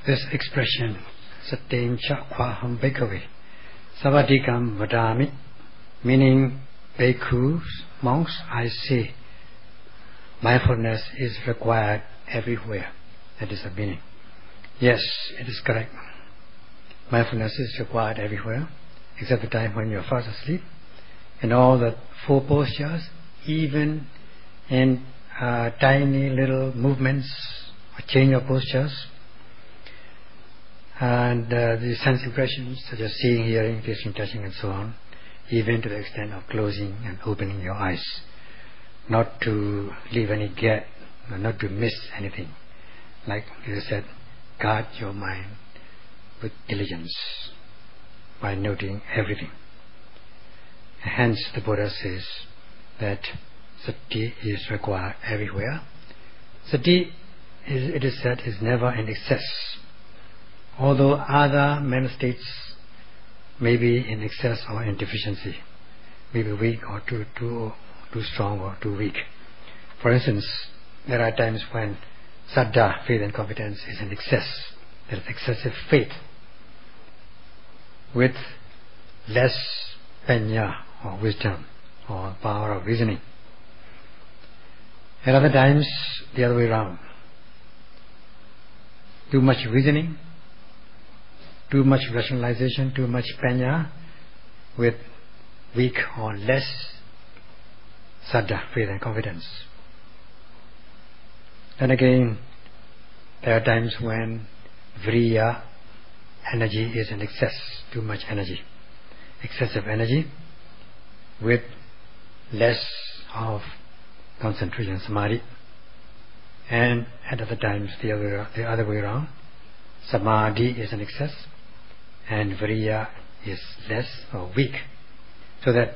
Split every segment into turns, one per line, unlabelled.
This expression, Satten Chakvaham Bhikkhave, Savadikam Vadami, meaning bhikkhus, monks, I say, mindfulness is required everywhere. That is the meaning. Yes, it is correct. Mindfulness is required everywhere, except the time when you are fast asleep. In all the 4 postures, even in tiny little movements or change of postures, and the sense impressions such as seeing, hearing, tasting, touching and so on, even to the extent of closing and opening your eyes, not to leave any gap, not to miss anything. Like you said, guard your mind with diligence by noting everything. Hence the Buddha says that sati is required everywhere. Sati, it is said, is never in excess. Although other mental states may be in excess or in deficiency, maybe weak or too strong or too weak. For instance, there are times when saddha, faith and confidence, is in excess. There is excessive faith with less panya or wisdom or power of reasoning. At other times, the other way around. Too much reasoning, too much rationalization, too much panya with weak or less saddha, faith and confidence. Then again, there are times when vriya, energy, is in excess, too much energy, excessive energy with less of concentration, samadhi. And at other times the other way around, samadhi is in excess and vriya is less or weak, so that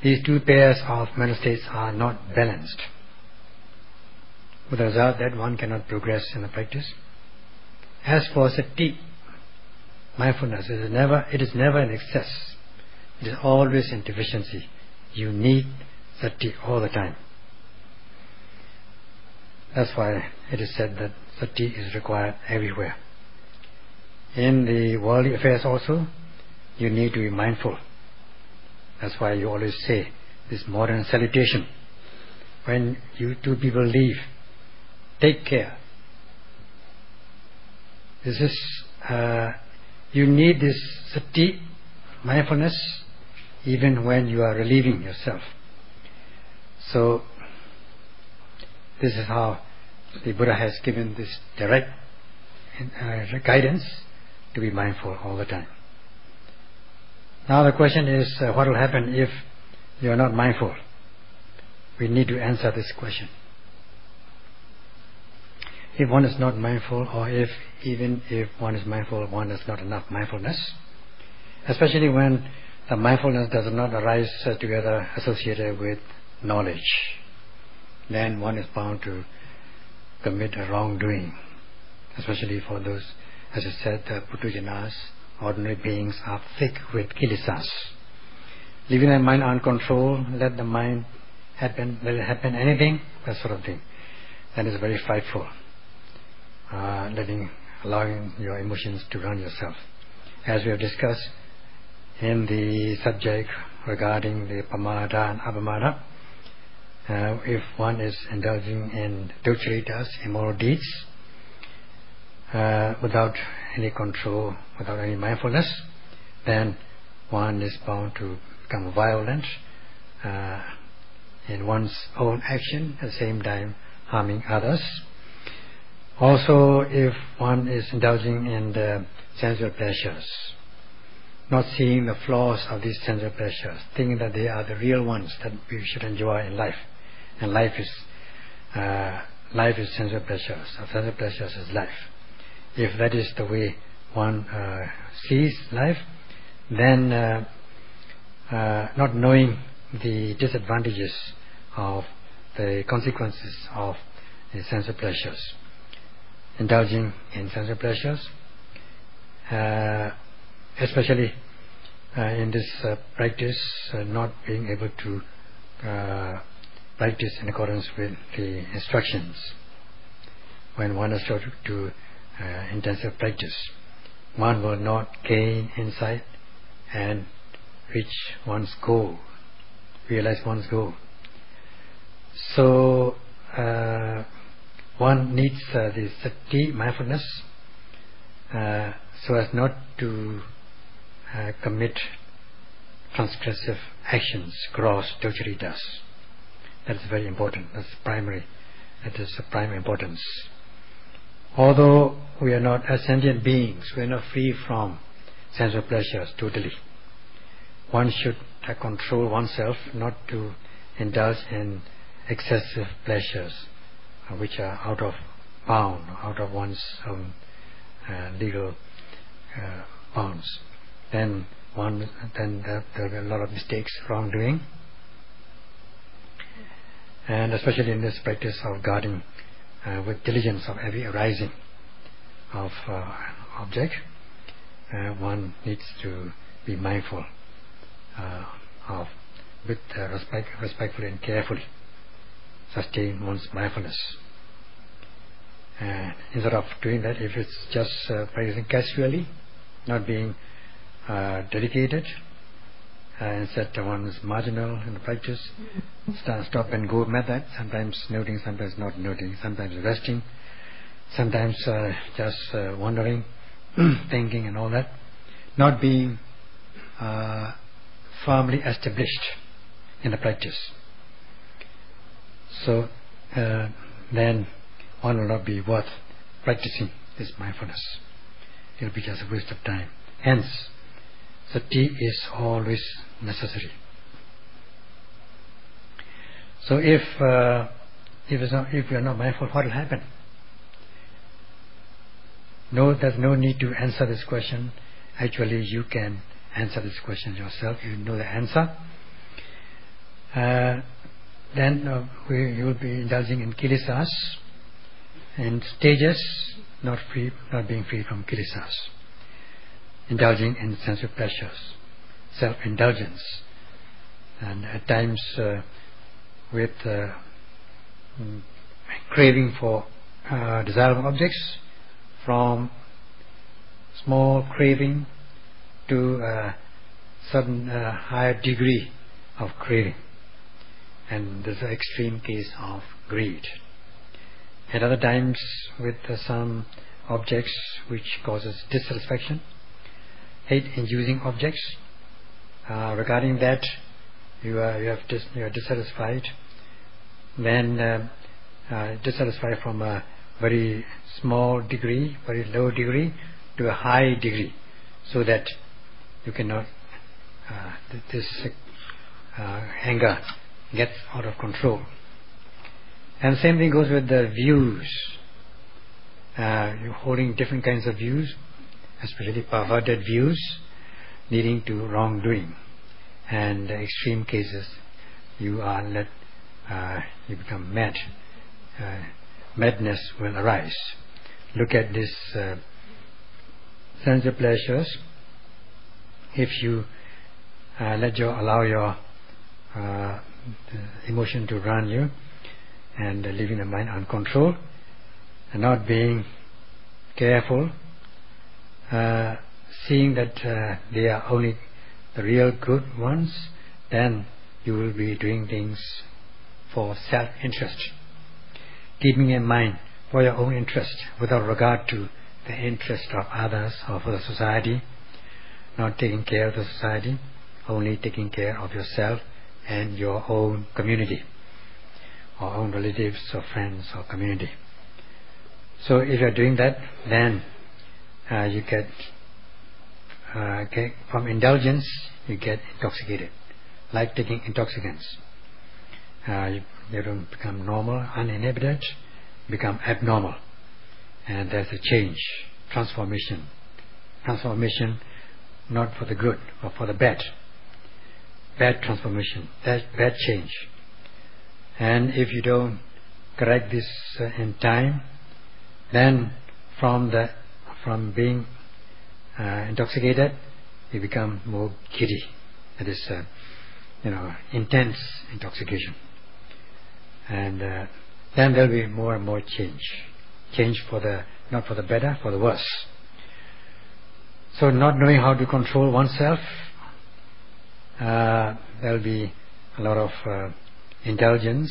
these 2 pairs of mental states are not balanced, with the result that one cannot progress in the practice. As for sati, mindfulness, it is never in excess. It is always in deficiency. You need sati all the time. That's why it is said that sati is required everywhere. In the worldly affairs also, you need to be mindful. That's why you always say this modern salutation. When you 2 people leave, take care. This is you need this sati, mindfulness, even when you are relieving yourself. So this is how the Buddha has given this direct guidance to be mindful all the time. Now the question is, what will happen if you are not mindful? We need to answer this question. If one is not mindful, or even if one is mindful, one has not enough mindfulness, especially when the mindfulness does not arise together associated with knowledge, then one is bound to commit a wrongdoing, especially for those, as I said, putujanas, ordinary beings, are thick with kilesas. Leaving the mind uncontrolled, let the mind happen, will it happen anything, that sort of thing. That is very frightful. Allowing your emotions to run yourself. As we have discussed in the subject regarding the pamada and apamada, if one is indulging in ducharitas, immoral deeds, without any control, without any mindfulness, then one is bound to become violent in one's own action, at the same time harming others. Also, if one is indulging in the sensual pleasures, not seeing the flaws of these sensual pleasures, thinking that they are the real ones that we should enjoy in life, and life is sensual pleasures, sensual pleasures is life. If that is the way one sees life, then not knowing the disadvantages of the consequences of the sensual pleasures, indulging in sensual pleasures, especially in this practice, not being able to practice in accordance with the instructions. When one is taught to intensive practice, one will not gain insight and reach one's goal, realize one's goal. So one needs the sati, mindfulness, so as not to commit transgressive actions, gross ducheritas. That is very important. That's primary. That is of prime importance. Although we are not, as sentient beings, we are not free from sensual pleasures totally. One should control oneself not to indulge in excessive pleasures which are out of bound, out of one's own legal bounds. Then there will be a lot of mistakes, wrongdoing, and especially in this practice of guarding with diligence of every arising of object, one needs to be mindful of, with respectfully and carefully sustain one's mindfulness. And instead of doing that, if it's just practicing casually, not being dedicated, instead one is marginal in the practice, stop and go method, sometimes noting, sometimes not noting, sometimes resting, sometimes just wandering, thinking and all that, not being firmly established in the practice. So then one will not be worth practicing this mindfulness. It will be just a waste of time. Hence, sati is always necessary. So if we are not mindful, what will happen? No, there's no need to answer this question. Actually, you can answer this question yourself. You know the answer. Then you will be indulging in kilesas, in stages, not being free from kilesas, indulging in sensual pleasures, self-indulgence, and at times with craving for desirable objects, from small craving to a certain higher degree of craving. And there's an extreme case of greed. At other times with some objects which causes dissatisfaction, hate-inducing objects. Regarding that, you are dissatisfied. Then dissatisfied from a very small degree, very low degree, to a high degree, so that you cannot. This anger gets out of control. And the same thing goes with the views. You're holding different kinds of views, especially perverted views, leading to wrongdoing. And in extreme cases, you become mad. Madness will arise. Look at this sensual pleasures. If you allow your emotion to run you, and leaving the mind uncontrolled, and not being careful, seeing that they are only the real good ones, then you will be doing things for self-interest, keeping in mind for your own interest without regard to the interest of others or for the society, not taking care of the society, only taking care of yourself and your own community, or own relatives or friends or community. So if you are doing that, then you get from indulgence you get intoxicated, like taking intoxicants. You don't become normal, uninhibited, become abnormal, and there's a change, transformation, not for the good but for the bad transformation, bad change. And if you don't correct this in time, then from being intoxicated, you become more giddy. That is, intense intoxication. And then there will be more and more change for the not for the better, for the worse. So not knowing how to control oneself, there will be a lot of indulgence,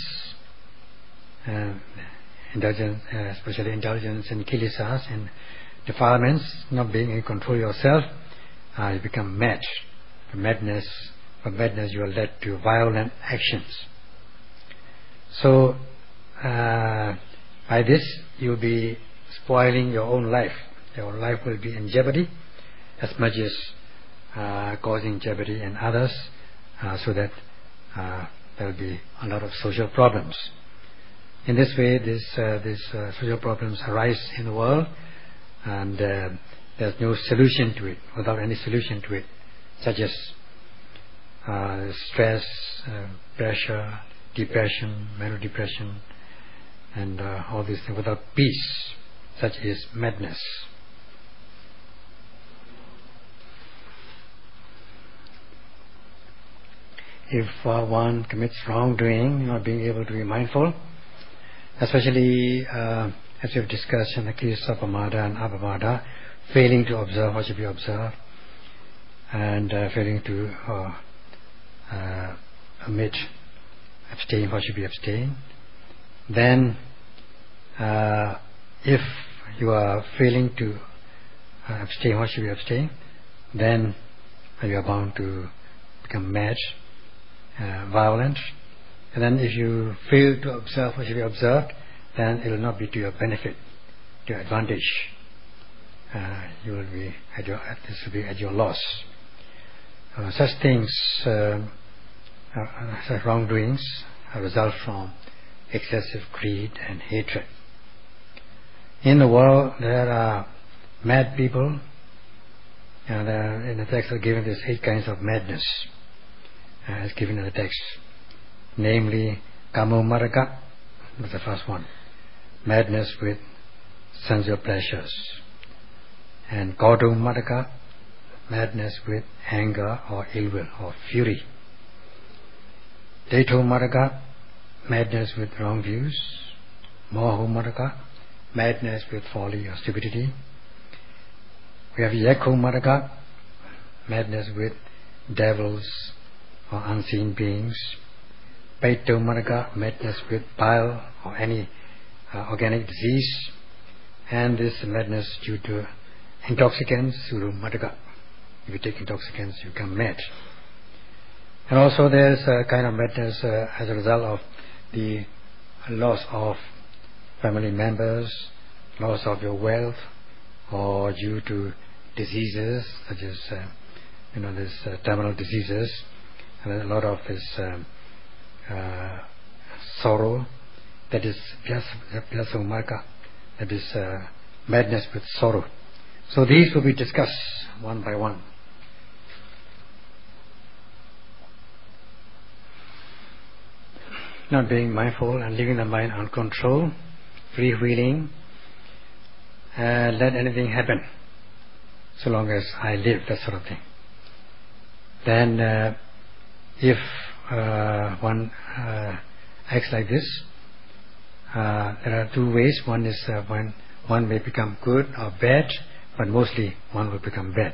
especially indulgence in kilesas and defilements, not being able to control yourself. You become mad. From madness you are led to violent actions. So by this you will be spoiling your own life. Your life will be in jeopardy as much as causing jeopardy in others, so that there will be a lot of social problems. In this way, these social problems arise in the world, and there's no solution to it. Without any solution to it, such as stress, pressure, depression, mental depression, and all these things, without peace, such is madness. If one commits wrongdoing, not being able to be mindful, especially as we've discussed in the case of pamāda and apamāda, failing to observe what should be observed, and failing to abstain what should be abstained, then if you are failing to abstain what should be abstained, then you are bound to become mad, violent. And then if you fail to observe what should be observed, then it will not be to your benefit, to your advantage. You will be this will be at your loss. Such things, such wrongdoings, result from excessive greed and hatred. In the world, there are mad people, and in the text are given these 8 kinds of madness, as given in the text. Namely, Kamomaraka was the first one, madness with sensual pleasures, and Kautumaraka, madness with anger or ill will or fury. Detomaraka, madness with wrong views. Mohomaraka, madness with folly or stupidity. We have Yakhomaraka, madness with devils or unseen beings. Paitomaraka, madness with bile or any organic disease. And this madness due to intoxicants, Surumaraka. If you take intoxicants, you become mad. And also there's a kind of madness as a result of the loss of family members, loss of your wealth, or due to diseases such as this terminal diseases, and a lot of this sorrow. That is Vyasamarka, that is madness with sorrow. So these will be discussed one by one. Not being mindful and leaving the mind uncontrolled, freewheeling, let anything happen so long as I live, that sort of thing. Then if one acts like this, there are 2 ways. One is when one may become good or bad, but mostly one will become bad.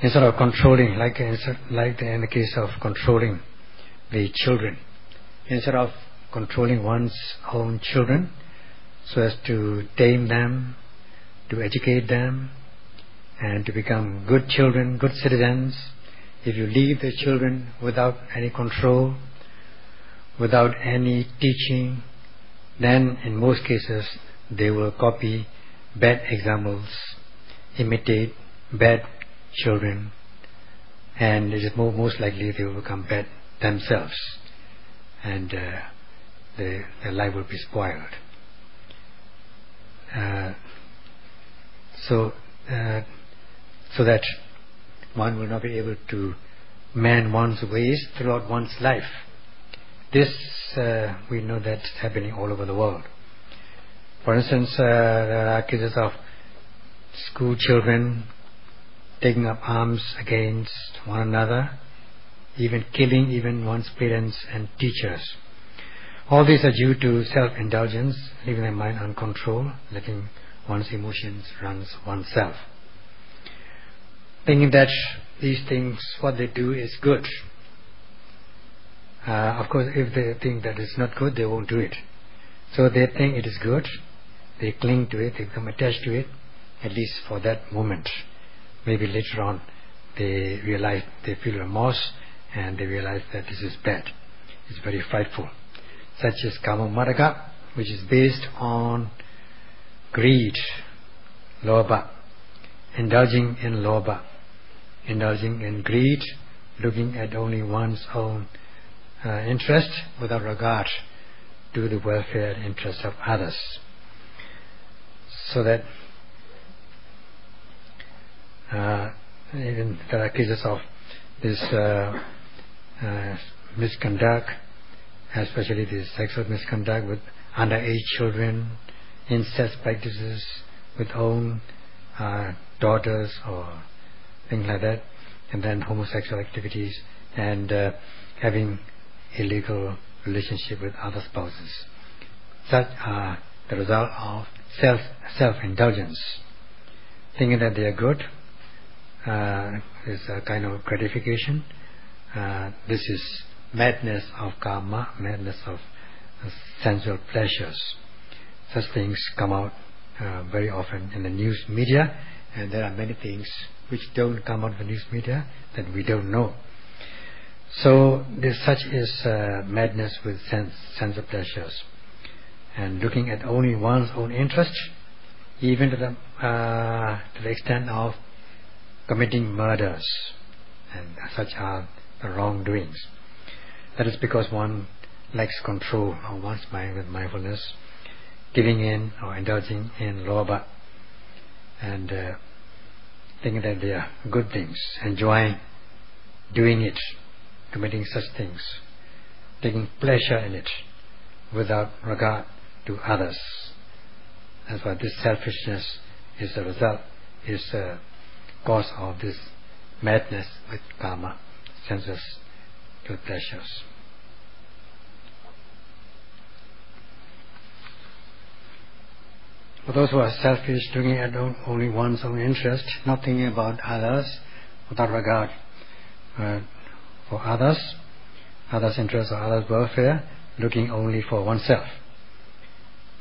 Instead of controlling, like in the case of controlling the children, instead of controlling one's own children so as to tame them, to educate them, and to become good children, good citizens, if you leave the children without any control, without any teaching, then in most cases they will copy bad examples, imitate bad children, and it is most likely they will become bad themselves, and their life will be spoiled. So that one will not be able to man one's ways throughout one's life. This we know that's happening all over the world. For instance, there are cases of school children taking up arms against one another, even killing even one's parents and teachers. All these are due to self-indulgence, leaving their mind uncontrolled, letting one's emotions, runs oneself. Thinking that these things, what they do is good. Of course, if they think that it's not good, they won't do it. So they think it is good, they cling to it, they become attached to it, at least for that moment. Maybe later on they realize, they feel remorse, and they realize that this is bad. It's very frightful. Such as kama marga, which is based on greed, lobha, indulging in lobha, indulging in greed, looking at only one's own interest without regard to the welfare and interests of others. So that even there are cases of this misconduct, especially this sexual misconduct with underage children, incest practices with own daughters or things like that, and then homosexual activities, and having illegal relationship with other spouses. Such are the result of self-indulgence. Thinking that they are good is a kind of gratification. This is madness of karma, madness of sensual pleasures. Such things come out very often in the news media, and there are many things which don't come out of the news media that we don't know. So such is madness with sensual pleasures, and looking at only one's own interest, even to the extent of committing murders, and such are the wrongdoings. That is because one lacks control of one's mind with mindfulness, giving in or indulging in lobha, and thinking that they are good things, enjoying doing it, committing such things, taking pleasure in it without regard to others. That's why this selfishness is the result, is the cause of this madness with karma, sensuous pleasures. For those who are selfish, looking at only one's own interest, not thinking about others, without regard for others' interests or others' welfare, looking only for oneself.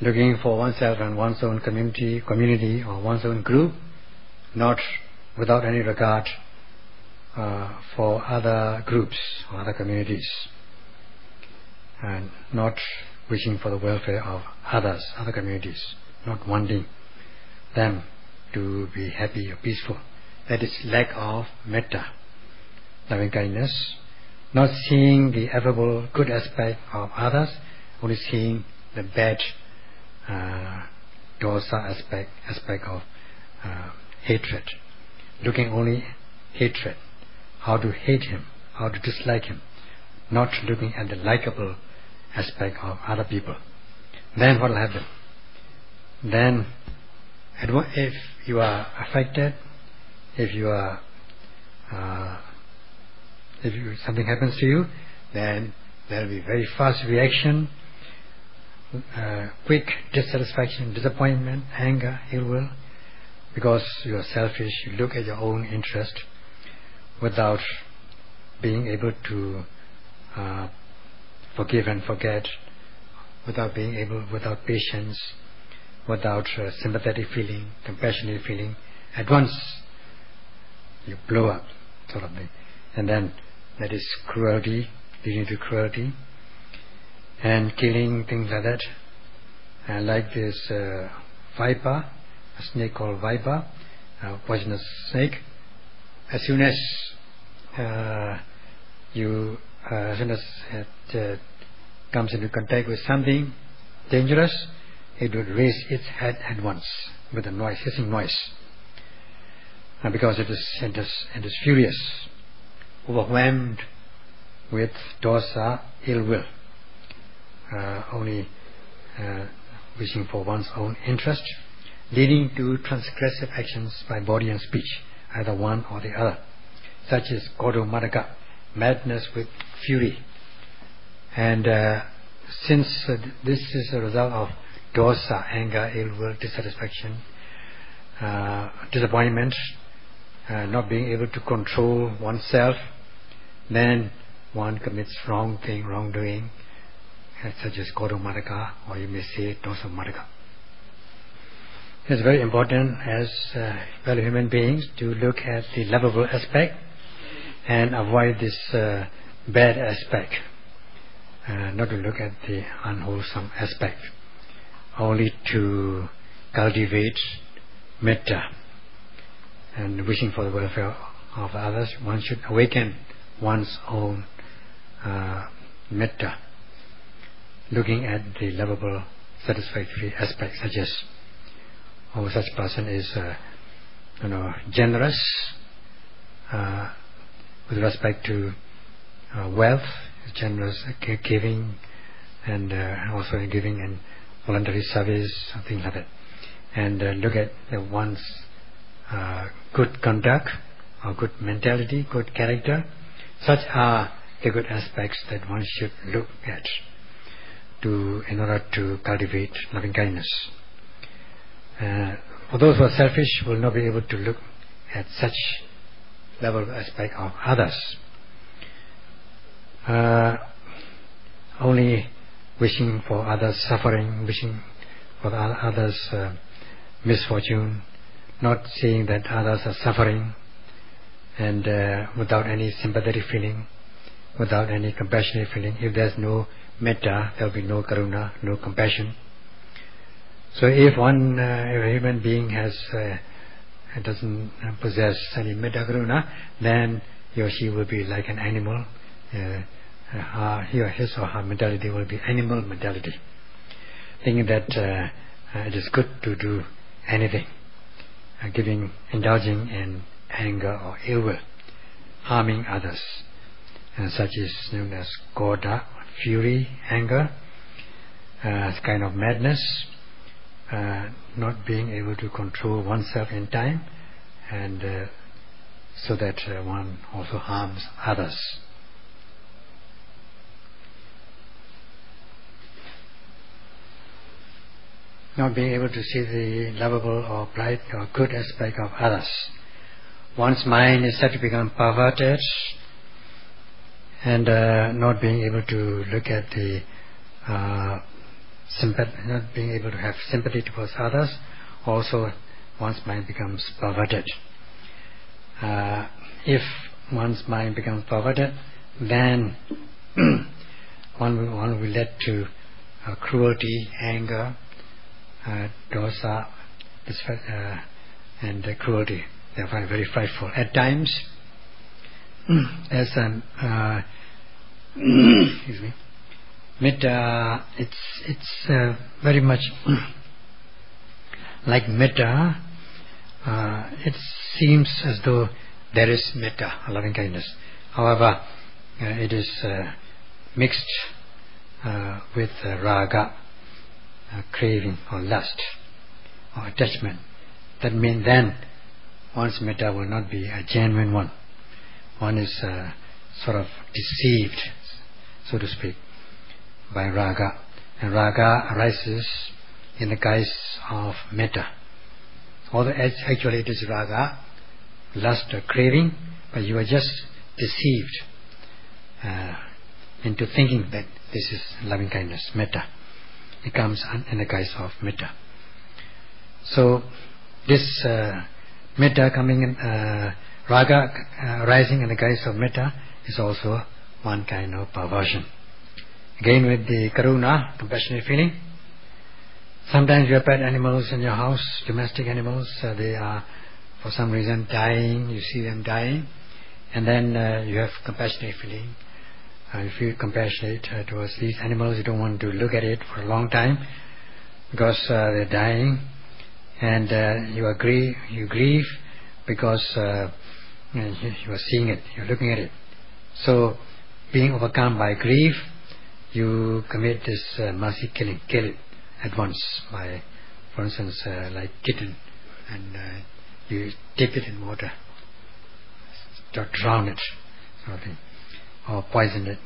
Looking for oneself and one's own community or one's own group, not without any regard for other groups or other communities, and not wishing for the welfare of others, other communities, not wanting them to be happy or peaceful. That is lack of metta, loving kindness, not seeing the affable good aspect of others, only seeing the bad dosa aspect of hatred, looking only hatred, how to hate him, how to dislike him, not looking at the likable aspect of other people. Then what will happen? Then if you are affected, if something happens to you, then there will be very fast reaction, quick dissatisfaction, disappointment, anger, ill will, because you are selfish. You look at your own interest without being able to forgive and forget, without patience, without sympathetic feeling, compassionate feeling. At once you blow up, sort of thing. And then that is cruelty, leading to cruelty and killing, things like that. And like this viper, a snake called viper, a poisonous snake. As soon as it comes into contact with something dangerous, it would raise its head at once with a noise, hissing noise, because it is furious, overwhelmed with dosa, ill will, only wishing for one's own interest, leading to transgressive actions by body and speech, either one or the other, such as kodo madaka, madness with fury. And since this is a result of dosa, anger, ill will, dissatisfaction, disappointment, not being able to control oneself, then one commits wrongdoing, such as Kodomaraka, or you may say Dosamaraka. It's very important as fellow human beings to look at the lovable aspect and avoid this bad aspect, not to look at the unwholesome aspect, only to cultivate metta and wishing for the welfare of others. One should awaken one's own metta, looking at the lovable, satisfactory aspects, such as such person is generous with respect to wealth, generous, giving, and also in giving and voluntary service, something like that. And look at one's good conduct or good mentality, good character. Such are the good aspects that one should look at in order to cultivate loving kindness. For those who are selfish, will not be able to look at such level of aspect of others. Only wishing for others' suffering, wishing for others' misfortune, not seeing that others are suffering, and without any sympathetic feeling, without any compassionate feeling. If there's no metta, there will be no karuna, no compassion. So if a human being doesn't possess any metta karuna, then he or she will be like an animal. His or her mentality will be animal mentality, thinking that it is good to do anything, indulging in anger or ill will, harming others, and such is known as krodha, fury, anger, kind of madness, not being able to control oneself in time, and so that one also harms others. Not being able to see the lovable or bright or good aspect of others. One's mind is said to become perverted, and not being able to look at the not being able to have sympathy towards others, also one's mind becomes perverted. If one's mind becomes perverted, then one will lead to cruelty, anger, dosa, and cruelty. They are very frightful. At times, as excuse me, metta, it's very much like metta. It seems as though there is metta, loving kindness. However, it is mixed with raga, craving or lust or attachment. That means then one's metta will not be a genuine one. One is sort of deceived, so to speak, by raga. And raga arises in the guise of metta. Although actually it is raga, lust or craving, but you are just deceived into thinking that this is loving kindness, metta. It comes in the guise of metta. So this metta coming in, raga rising in the guise of metta is also one kind of perversion. Again with the karuna, compassionate feeling. Sometimes you have pet animals in your house, domestic animals, they are for some reason dying, you see them dying, and then you have compassionate feeling. You feel compassionate towards these animals. You don't want to look at it for a long time because they're dying, and you grieve because you are seeing it, you're looking at it. So being overcome by grief, you commit this mercy killing, kill it at once by, for instance, like kitten, and you dip it in water, to drown it, sort of thing, or poison it,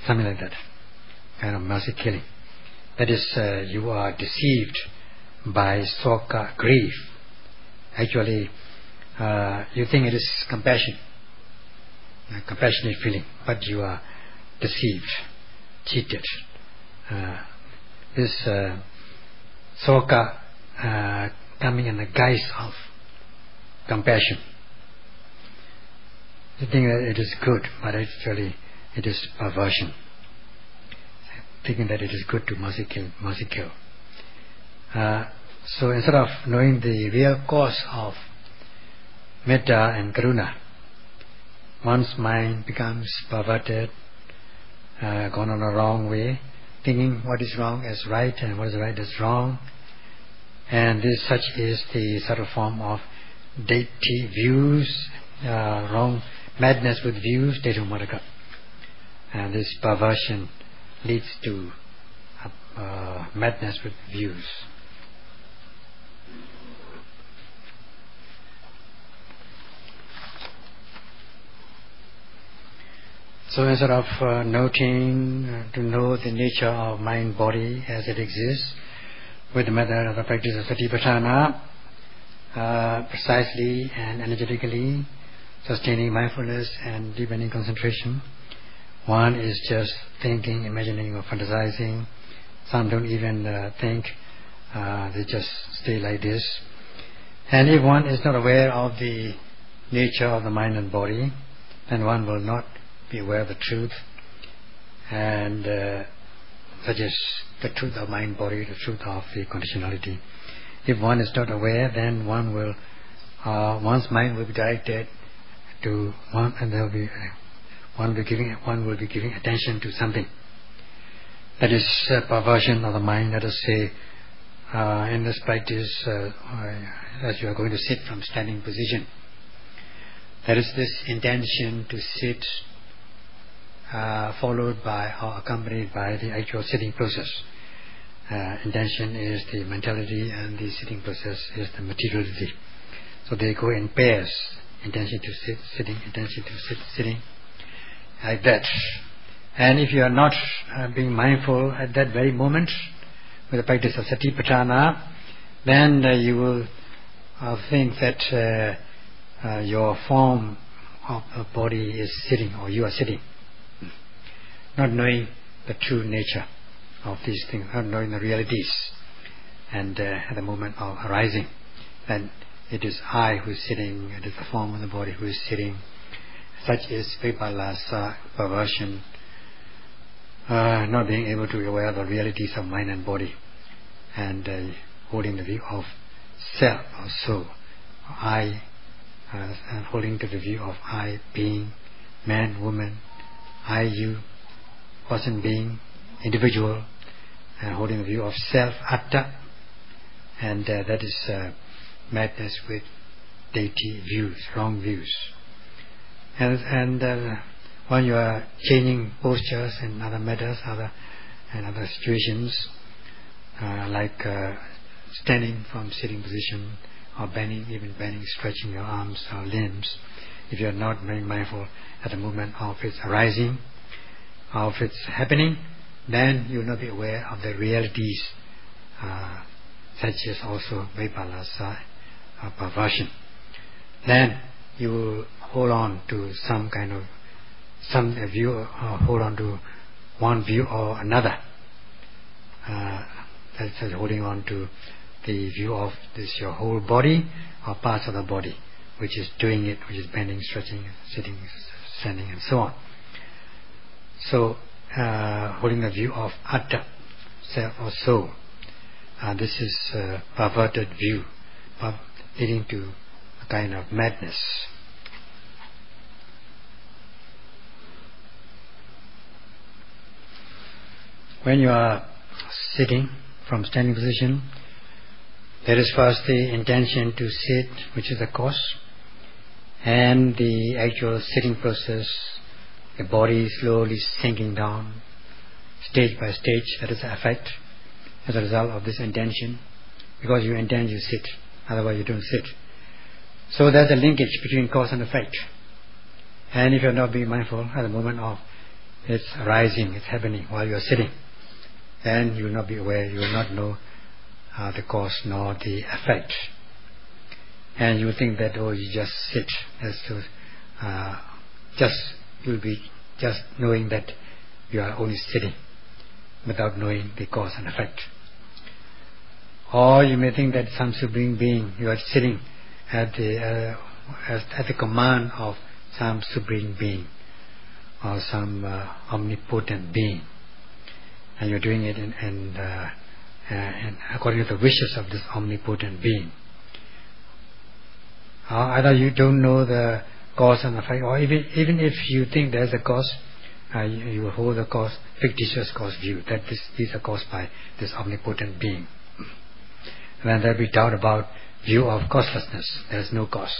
something like that, kind of mercy killing. That is, you are deceived by soka, grief. Actually, you think it is compassion, a compassionate feeling, but you are deceived, cheated. This soka coming in the guise of compassion. You think that it is good, but actually it is perversion. Thinking that it is good to mercy kill. So instead of knowing the real cause of metta and karuna, one's mind becomes perverted, gone on a wrong way, thinking what is wrong as right and what is right as wrong. And this such is the subtle form of deity views, wrong madness with views, detu maraka. And this perversion leads to madness with views. So instead of noting to know the nature of mind body as it exists with the method of the practice of Satipatthana, precisely and energetically sustaining mindfulness and deepening concentration, one is just thinking, imagining or fantasizing. Some don't even think, they just stay like this. And if one is not aware of the nature of the mind and body, then one will not be aware of the truth, and such as the truth of mind body, the truth of the conditionality. If one is not aware, then one will one's mind will be directed to one, and there will be one will be giving attention to something. That is perversion of the mind. Let us say in this practice, as you are going to sit from standing position, there is this intention to sit, followed by or accompanied by the actual sitting process. Intention is the mentality and the sitting process is the materiality. So they go in pairs. Intention to sit, sitting, intention to sit, sitting, like that. And if you are not being mindful at that very moment with the practice of Satipatthana, then you will think that your form of the body is sitting, or you are sitting, not knowing the true nature of these things, not knowing the realities. And at the moment of arising, then it is I who is sitting, it is the form of the body who is sitting. Such is vipassana, perversion, not being able to be aware of the realities of mind and body, and holding the view of self or soul, I, and holding to the view of I being, man, woman, I, you, person, being, individual, and holding the view of self, atta, and that is madness with deity views, wrong views. And when you are changing postures and other matters, other situations, like standing from sitting position, or bending, even bending, stretching your arms or limbs, if you are not very mindful at the moment of its arising, of its happening, then you will not be aware of the realities, such as also vipassana, perversion. Then you will hold on to some kind of view, or hold on to one view or another. That's holding on to the view of this your whole body or parts of the body, which is doing it, which is bending, stretching, sitting, standing, and so on. So holding the view of atta, self or soul, this is a perverted view, leading to a kind of madness. When you are sitting from standing position, there is first the intention to sit, which is the cause, and the actual sitting process, the body slowly sinking down, stage by stage, that is the effect as a result of this intention. Because you intend, you sit, otherwise you don't sit. So there's a linkage between cause and effect. And if you're not being mindful at the moment of its arising, it's happening while you're sitting, then you will not be aware, you will not know the cause nor the effect. And you think that, oh, you just sit, you'll be just knowing that you are only sitting without knowing the cause and effect. Or you may think that some supreme being, you are sitting at the command of some supreme being or some omnipotent being, and you're doing it and according to the wishes of this omnipotent being. Either you don't know the cause and effect, or even if you think there's a cause, you will hold the cause, fictitious cause view, that these are caused by this omnipotent being. Then there'll be doubt about view of causelessness. There's no cause.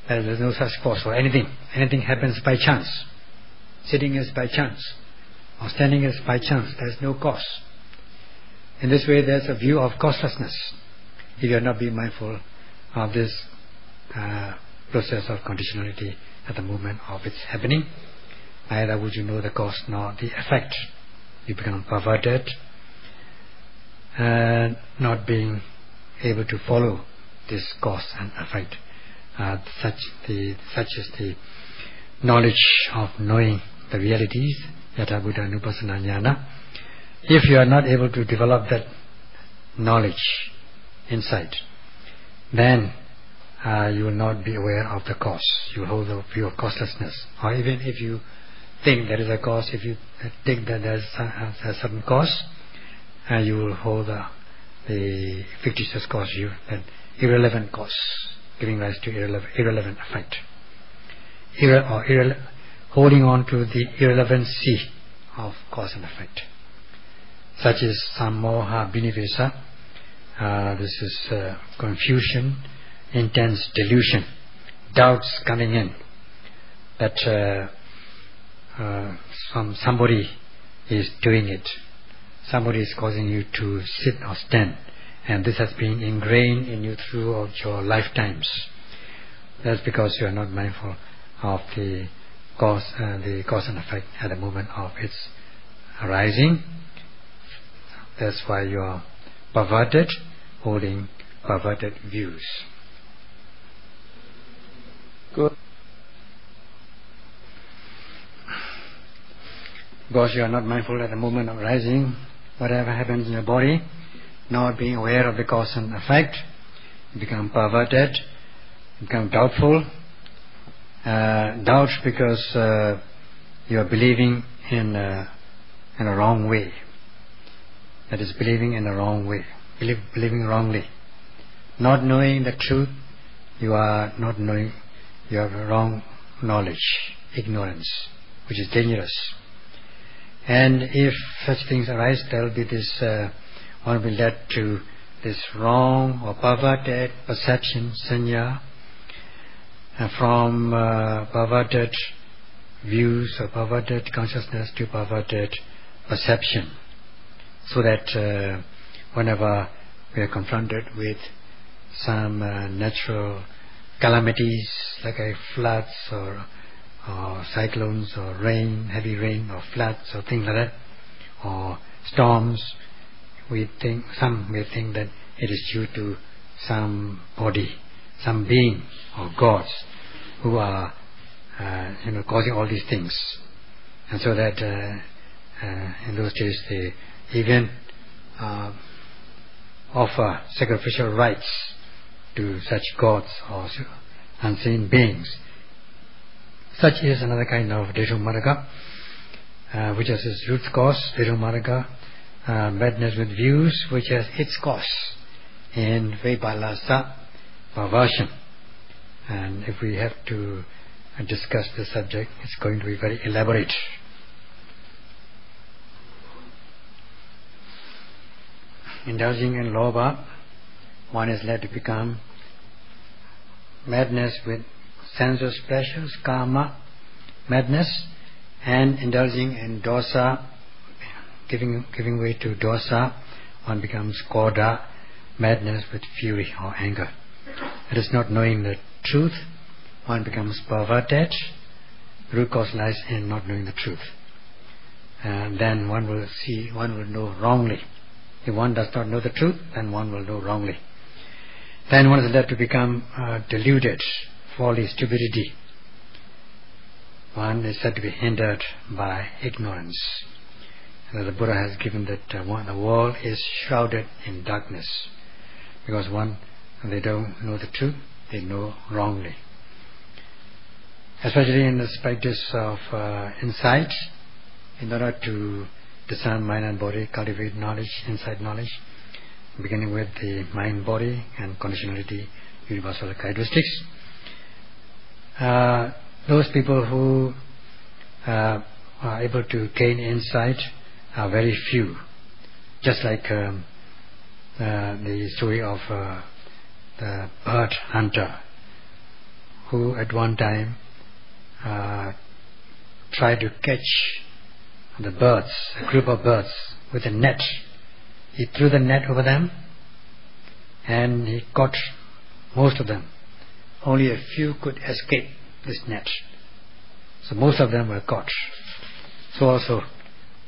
There's no such cause for anything. Anything happens by chance. Sitting is by chance, or standing is by chance. There's no cause. In this way, there's a view of causelessness. If you are not being mindful of this process of conditionality at the moment of its happening, neither would you know the cause nor the effect. You become perverted, and not being able to follow this cause and effect. Such is the knowledge of knowing the realities, Yata Buddha Nupassana Jnana. If you are not able to develop that knowledge, insight, then you will not be aware of the cause. You will hold the view of causelessness. Or even if you think there is a cause, if you think that there is a certain cause, you will hold the fictitious cause view, that irrelevant cause, giving rise to irrelevant effect. Holding on to the irrelevancy of cause and effect. Such is sammoha binivesa. This is confusion, intense delusion, doubts coming in that somebody is doing it. Somebody is causing you to sit or stand, and this has been ingrained in you throughout your lifetimes. That's because you are not mindful of the cause and effect at the moment of its arising. That's why you are perverted, holding perverted views. Good. Because you are not mindful at the moment of rising, whatever happens in your body, not being aware of the cause and effect, you become perverted, you become doubtful. Doubt because you are believing in a wrong way. That is, believing in a wrong way, believing wrongly. Not knowing the truth, you are not knowing, you have wrong knowledge, ignorance, which is dangerous. And if such things arise, there will be this, one will lead to this wrong or perverted perception, sanya, from perverted views or perverted consciousness to perverted perception. So that whenever we are confronted with some natural calamities like floods or cyclones or rain, heavy rain or floods or things like that, or storms, some may think that it is due to some body, some being or gods who are causing all these things. And so that in those days they even offer sacrificial rites to such gods or unseen beings. Such is another kind of Derumarga, which has its root cause, Derumarga, madness with views, which has its cause in Vipassana, perversion. And if we have to discuss the subject, it's going to be very elaborate. Indulging in lobha, one is led to become madness with sensuous pleasures, kama, madness, and indulging in dosa, giving way to dosa, one becomes koda, madness with fury or anger. It is not knowing the truth, one becomes perverted. Root cause lies in not knowing the truth. And then one will know wrongly If one does not know the truth, then one will know wrongly. Then one is led to become deluded, folly, stupidity. One is said to be hindered by ignorance. And the Buddha has given that the world is shrouded in darkness, because they don't know the truth, they know wrongly. Especially in this practice of insight, in order to discern mind and body, cultivate knowledge, insight knowledge, beginning with the mind, body and conditionality, universal characteristics. Those people who are able to gain insight are very few. Just like the story of the bird hunter, who at one time tried to catch the birds, a group of birds, with a net. He threw the net over them and he caught most of them. Only a few could escape this net. So most of them were caught. So also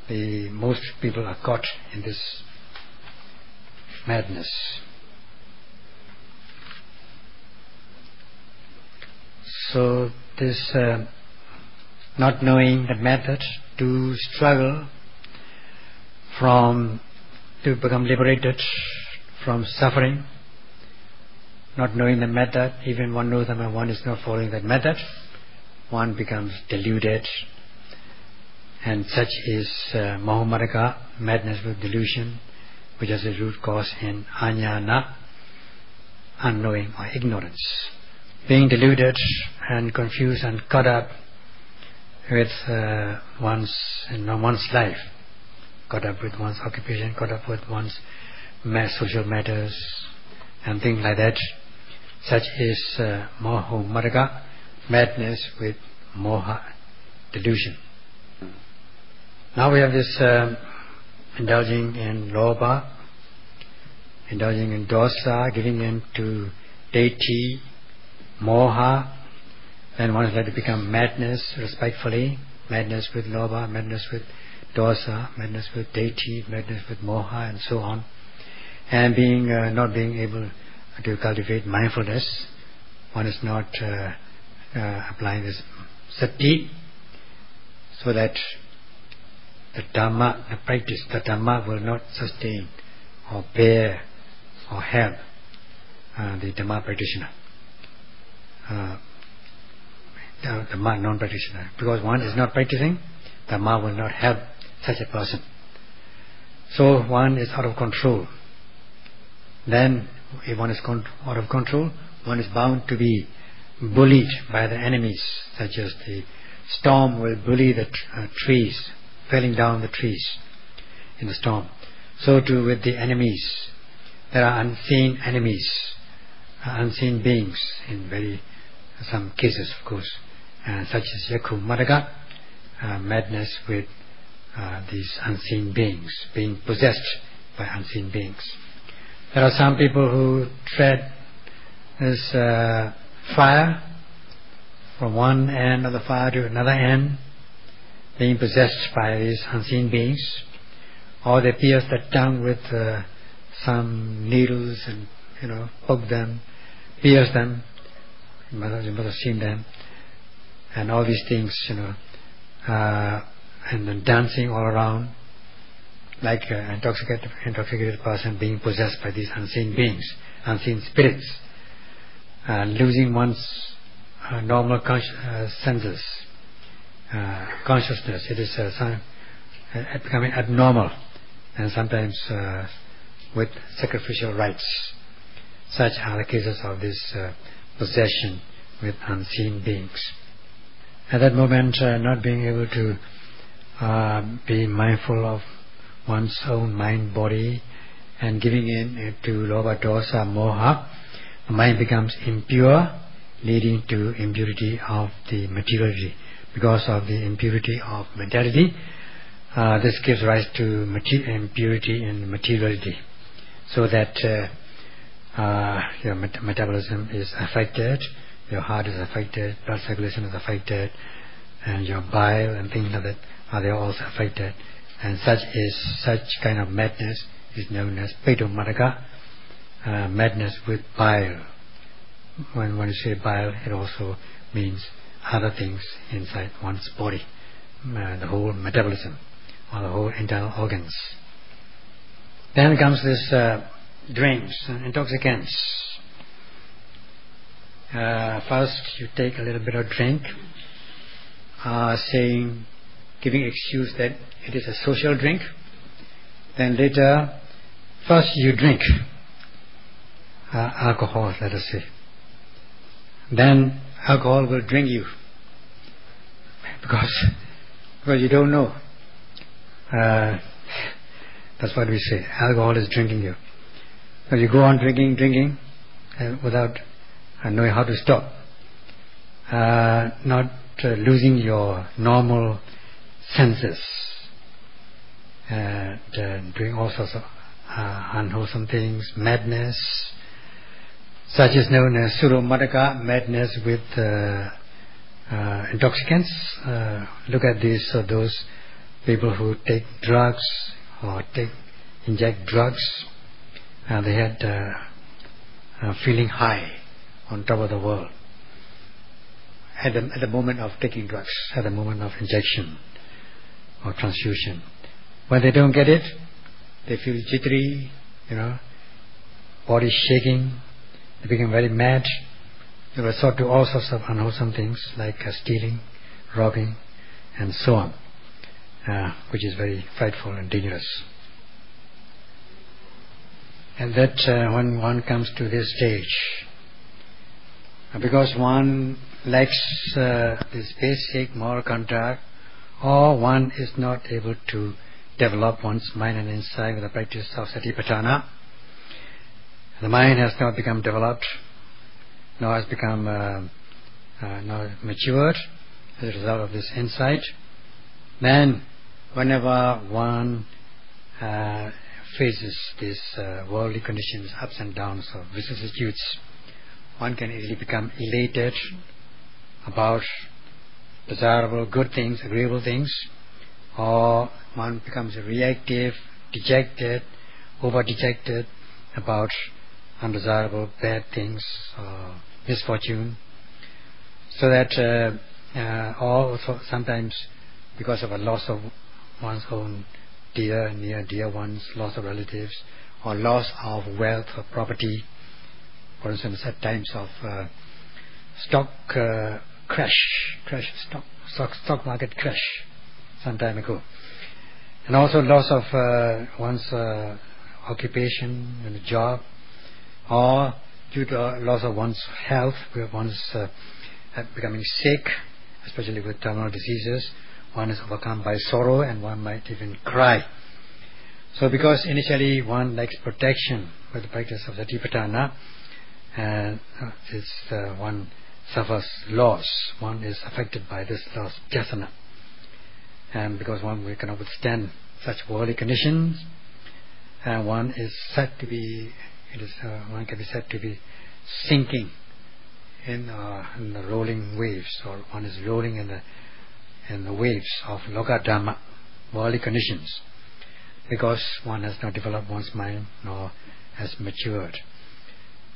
most people are caught in this madness. So this not knowing the method to struggle to become liberated from suffering, not knowing the method, even one knows that one is not following that method, one becomes deluded, and such is Mahamarga, madness with delusion, which is the root cause in Ajnana, unknowing or ignorance. Being deluded and confused and caught up with one's life, caught up with one's occupation, caught up with one's social matters and things like that. Such is Mahamarga, madness with moha, delusion. Now we have this indulging in lobha, indulging in dosa, giving in to deity, moha. Then one is led to become madness respectfully, madness with lobha, madness with dosa, madness with deity, madness with moha, and so on. And not being able to cultivate mindfulness, one is not applying this sati, so that the Dhamma, the practice, the Dhamma will not sustain or bear or help the Dhamma practitioner, Dhamma non-practitioner. Because one is not practicing, Dhamma will not help such a person. So one is out of control. Then if one is out of control, one is bound to be bullied by the enemies, such as the storm will bully the trees, felling down the trees in the storm. So too with the enemies. There are unseen enemies, unseen beings in some cases, of course, such as Yakhu Madaga, madness with these unseen beings, being possessed by unseen beings. There are some people who tread this fire from one end of the fire to another end, being possessed by these unseen beings, or they pierce the tongue with some needles and poke them, pierce them. You must have seen them, and all these things, and then dancing all around like an intoxicated person being possessed by these unseen beings, unseen spirits, losing one's normal senses, consciousness. It is becoming abnormal, and sometimes with sacrificial rites. Such are the cases of this possession with unseen beings. At that moment, not being able to be mindful of one's own mind, body, and giving in to lobha, dosa, moha, the mind becomes impure, leading to impurity of the materiality. Because of the impurity of mentality, this gives rise to impurity in materiality, so that your metabolism is affected, your heart is affected, blood circulation is affected, and your bile and things like that, they are also affected. And such kind of madness is known as pedomadaka, madness with bile. When you say bile, it also means other things inside one's body, the whole metabolism, or the whole internal organs. Then comes this drinks, intoxicants. First you take a little bit of drink, giving excuse that it is a social drink. Then later, first you drink alcohol, let us say. Then alcohol will drink you, because you don't know. That's what we say. Alcohol is drinking you. So you go on drinking, without knowing how to stop. Not losing your normal senses, doing all sorts of unwholesome things, madness, such is known as pseudo-madaka, madness with intoxicants. Look at this, those people who take drugs or inject drugs, they had feeling high on top of the world at the moment of taking drugs, at the moment of injection or transfusion. When they don't get it, they feel jittery, body shaking, they become very mad. They resort to all sorts of unwholesome things like stealing, robbing, and so on, which is very frightful and dangerous. And that when one comes to this stage, because one lacks this basic moral contact, or one is not able to develop one's mind and insight with the practice of Satipatthana, the mind has not become developed, nor has become nor matured as a result of this insight, then whenever one faces these worldly conditions, ups and downs of vicissitudes, one can easily become elated about desirable, good things, agreeable things, or one becomes reactive, dejected, over-dejected about undesirable, bad things, or misfortune, so that also sometimes because of a loss of one's own near dear ones, loss of relatives, or loss of wealth or property. For instance, at times of stock market crash some time ago, and also loss of one's occupation and job, or due to loss of one's health, where one's becoming sick, especially with terminal diseases, one is overcome by sorrow and one might even cry. So because initially one lacks protection with the practice of Satipatthana, and one suffers loss, one is affected by this loss, jasana. And because one cannot withstand such worldly conditions, one is said to be, one can be said to be sinking in the rolling waves, or one is rolling in the waves of loka dhamma, worldly conditions, because one has not developed one's mind nor has matured,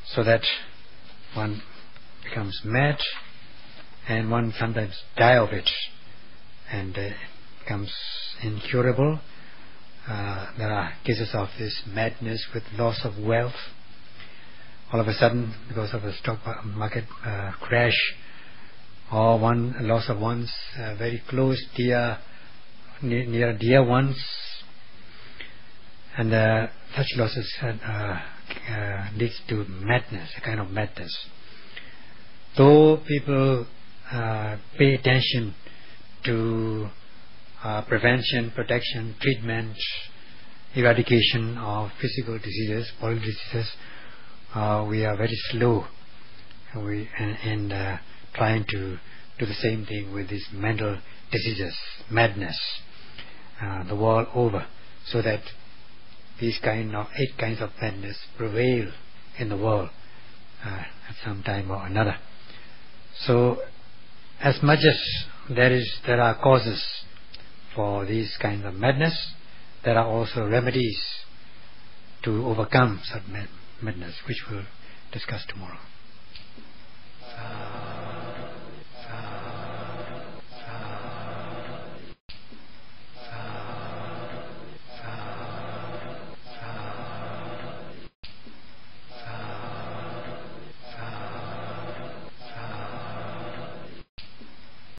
so that one becomes mad and one sometimes die of it, and becomes incurable. There are cases of this madness with loss of wealth. All of a sudden, because of a stock market crash, or one loss of one's very close, near dear ones, and such losses leads to madness, a kind of madness. Though people pay attention to prevention, protection, treatment, eradication of physical diseases, bodily diseases, we are very slow in trying to do the same thing with these mental diseases, madness, the world over, so that these 8 kinds of madness prevail in the world at some time or another. So as much as there are causes for these kinds of madness, there are also remedies to overcome such madness, which we'll discuss tomorrow.